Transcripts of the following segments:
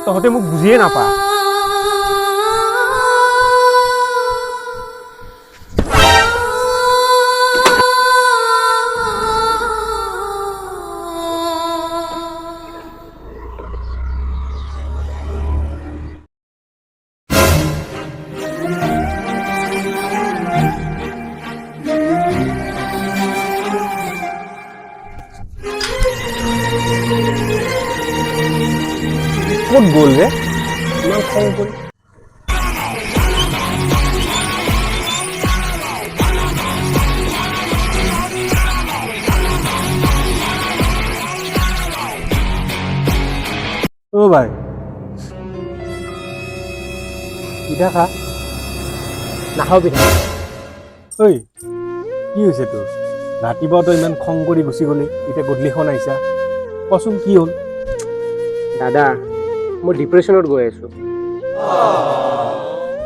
তহঁতে মোক বুজিয়ে নাপা। ক'ত গ'ল ৰে ইমান খং কৰি? অ ভাই পিঠা খা। নাখাওঁ পিঠা। ঐ কি হৈছে তোৰ? ৰাতিপুৱা তই ইমান খং কৰি গুচি গলি, এতিয়া গধূলিখন আহিছা, কচোন কি হ'ল? দাদা মই ডিপ্ৰেশ্যনত গৈ আছোঁ।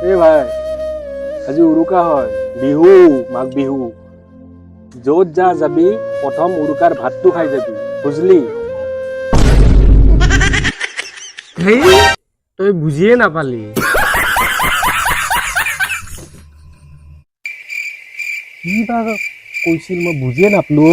এই ভাই আজি উৰুকা হয়, বিহু, মাঘ বিহু। য'ত যা যাবি প্ৰথম উৰুকাৰ ভাতটো খাই যাবি, বুজলি? হেই তই বুজিয়ে নাপালি। কি বা কৈছিল মই বুজিয়ে নাপালো।